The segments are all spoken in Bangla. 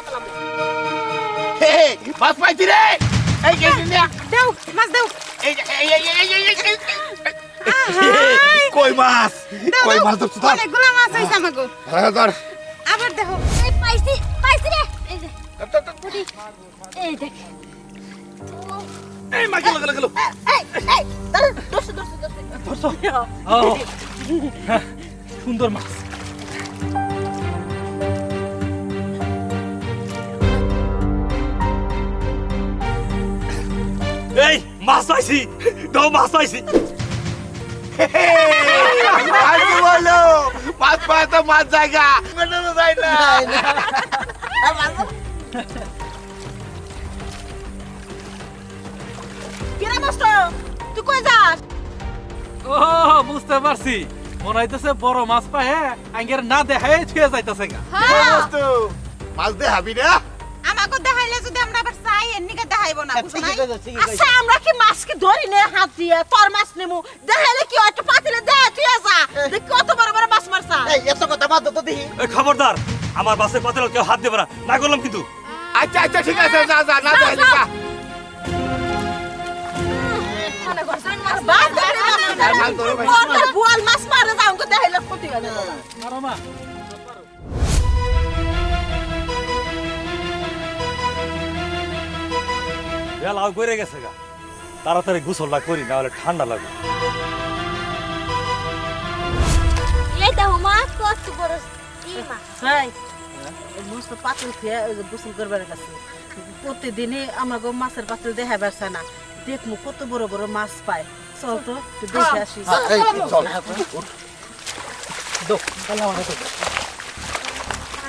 পেলাম হে মাছ পাইছি রে এই গেছি না দেও মাছ দেও এই কই মাছ ধরছ ধর অনেকগুলো মাছ হইছে আমাগো ধর আবার দেখো এই পাইছি রে এই যে এই দেখ এই মাছ লাগলো এই দর্শো ধরছো সুন্দর মাছ এই মাছ পাইছি দাও মাছ পাইছি আরে বলো মাছ পায় তো মাছ জায়গা মনে তো যায় না কিরা মাস্ট তুই কই যাস ও বুঝতে পারছি মনে হইতেছে বড় মাছ পায় হ্যাঁ আঙ্গের না দেখাই ছুঁয়ে যাইতেছে গা তো মাছ দে হাবি রে আমাকে দেখাইলে যদি আমরা আবার চাই এন্নিকে দেখাইবো না বুঝছ নাই ঠিকই কইছো। আচ্ছা আমরা কি মাছ কি ধরি নে হাত দিয়ে তোর মাছ নেমু দেখাইলে কি একটা পাতিলে দে তুই আসা দেখ কত বড় বড় মাছ মারছা এই এত কথা বাদ তো দেখি এই খবরদার আমার বাসে পাতলে কেউ হাত দেবে না না করলাম কিন্তু আচ্ছা আচ্ছা ঠিক আছে যা যা না দেখাইলি যা মনে করছেন মাছ বাদ দে মাছ ধরো ভাই। তোর বুয়াল মাছ মারে যাও আমাকে দেখাইলে ক্ষতি হয় না মারো মা বেলা করে গেছে গা তাড়াতাড়ি গোসলটা করি না হলে ঠান্ডা লাগবে এই দেখো মাছ কত বড় মাছ ভাই এই মস্ত পাতিল খেয়ে ওই যে গোসল করবার কাছে প্রতিদিনই আমাকে মাছের পাতিল দেখাবার চায় না দেখমু কত বড় বড় মাছ পায় চল তো একটু দেখে আসি এই চল দো তাহলে আমার তো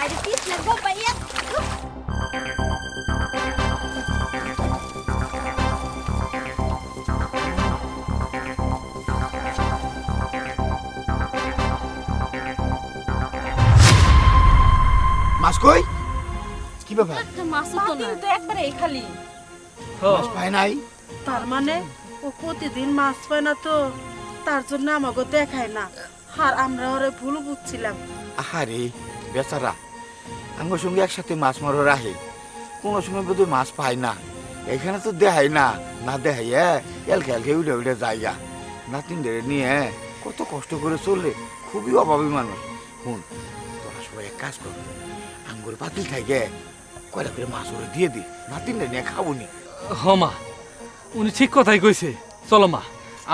আরে পিছ লাগবো পাইয়া মাছ কই কি ব্যাপার মাছ তো না পাতিল তো একবারে খালি মাছ পায় নাই তার মানে ও প্রতিদিন মাছ পায় না তো তার জন্য আমাকে দেখায় না আর আমরা ওরে ভুল বুঝছিলাম আহারে বেচারা আমার সঙ্গে একসাথে মাছ মারো রাহে কোনো সময় বোধহয় মাছ পায় না এখানে তো দেখাই না না দেখাই এলকে উঠে উঠে জায়গা নাতিন ধরে নিয়ে কত কষ্ট করে চললে খুবই অভাবী মানুষ শুন তোরা সবাই এক কাজ কর আঙ্গুর পাতিল থাকে কয়লা করে মাছ ওরে দিয়ে দি নাতিন নিয়ে খাবো নি মা উনি ঠিক কথাই কইছে চলো মা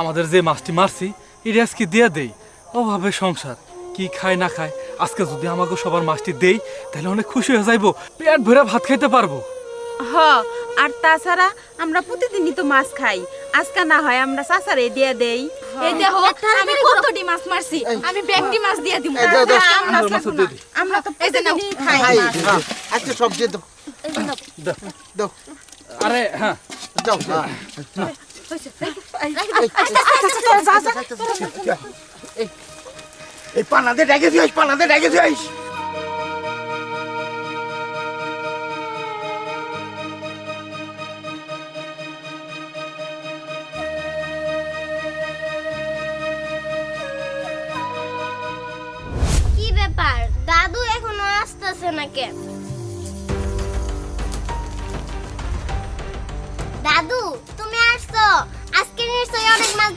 আমাদের যে মাছটি মারছি এটা আজকে দিয়ে দেই অভাবে সংসার কি খায় না খায় আজকে যদি আমাকে সবার মাছটি দেই তাহলে অনেক খুশি হয়ে যাইবো পেট ভরে ভাত খাইতে পারবো হ আর তাছাড়া আমরা প্রতিদিনই তো মাছ খাই আজকে না হয় আমরা চাচারে দিয়ে দেই এই দেখো আমি কতটি মাছ মারছি আমি ব্যাগটি মাছ দিয়ে দিব এই দাও দাও আমরা মাছ দিয়ে দিই আমরা তো প্রতিদিনই খাই খাই মাছ। আচ্ছা সবজি দাও দাও আরে হ্যাঁ দাও এই পানাতে ডেকে দিস পানাতে ডেকে দিস কি ব্যাপার দাদু এখনো আসতেছে না কেন দাদু তুমি আসছো আজকে নিশ্চয়ই অনেক মাছ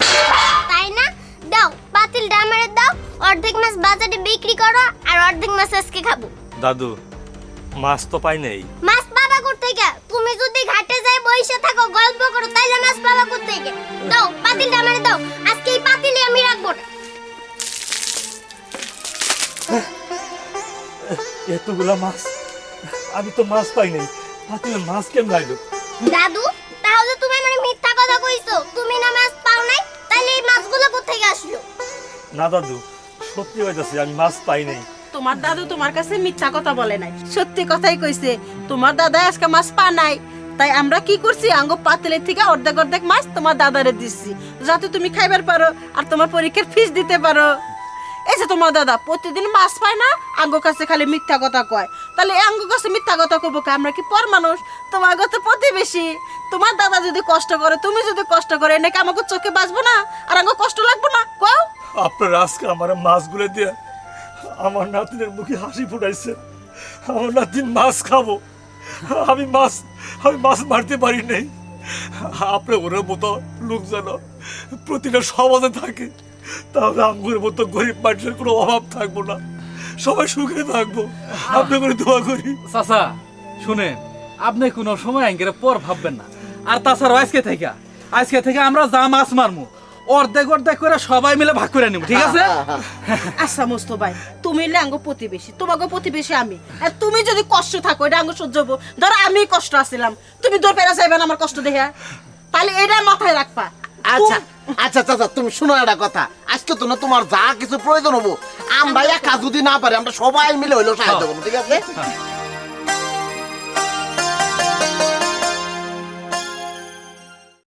তাই না দাও পাতিলটা আমারে দাও অর্ধেক মাছ বাজারে বিক্রি করো আর অর্ধেক মাছ আজকে খাবো দাদু মাছ তো পাই নাই মাছ পাবা কোত্থেকে তুমি যদি ঘাটে যাই বইসে থাকো গল্প করো তাইলে মাছ পাবা কোত্থেকে দাও পাতিলটা আমারে দাও আজকে এই পাতিলে আমি রাখবো না এতগুলা মাছ আমি তো মাছ পাই নাই পাতিলে মাছ কেমন আইলো দাদু তাহলে তুমি মানে মিথ্যা কথা কইছো তুমি না মাছ পাও নাই তাইলে এই মাছগুলো কোত্থেকে আসলো না দাদু সত্যি হইতাছে আমি মাছ পাই নাই তোমার দাদু তোমার কাছে মিথ্যা কথা বলে নাই সত্যি কথাই কইছে তোমার দাদা আজকে মাছ পা নাই তাই আমরা কি করছি আঙ্গ পাতিলের থেকে অর্ধেক অর্ধেক মাছ তোমার দাদারে দিচ্ছি যাতে তুমি খাইবার পারো আর তোমার পরীক্ষার ফিস দিতে পারো এই যে তোমার দাদা প্রতিদিন মাছ পায় না আঙ্গ কাছে খালি মিথ্যা কথা কয় তাহলে আঙ্গ কাছে মিথ্যা কথা কব কে আমরা কি পর মানুষ তোমার কাছে প্রতিবেশী তোমার দাদা যদি কষ্ট করে তুমি যদি কষ্ট করে নাকি আমাকে চোখে বাঁচবো না আর আঙ্গ কষ্ট লাগবো না কও আপনার আজকে আমার মাছগুলো দিয়ে আমার নাতিনের মুখে হাসি ফুটাইছে আমার নাতিন মাছ খাবো আমি মাছ মারতে পারি নাই। আপনার ওর মতো লোক যেন প্রতিটা সমাজে থাকে, তাহলে আমার মতো গরিব মানুষের কোনো অভাব থাকবো না, সবাই সুখে থাকবো। আপনি করে দোয়া করি। চাচা শুনেন, আপনি কোনো সময় আঙ্গের পর ভাববেন না। আর তাছাড়া আজকে থেকে আমরা যা মাছ মারমু অর্ধেক অর্ধেক করে সবাই মিলে ভাগ করে নিব, ঠিক আছে? আচ্ছা মোস্তো ভাই, তুমি হলে আঙ্গ প্রতিবেশী, তোমাকে প্রতিবেশী আমি, আর তুমি যদি কষ্ট থাকো এটা আঙ্গ সহ্য হবো। ধরো আমি কষ্ট আসছিলাম, তুমি দূর পেরা চাইবে না আমার কষ্ট দেখে, তাহলে এটা মাথায় রাখবা। আচ্ছা আচ্ছা চাচা, তুমি শুনো একটা কথা। আজকে তো না তোমার যা কিছু প্রয়োজন হবো, আমরা একা যদি না পারি, আমরা সবাই মিলে হইলেও সাহায্য করবো, ঠিক আছে?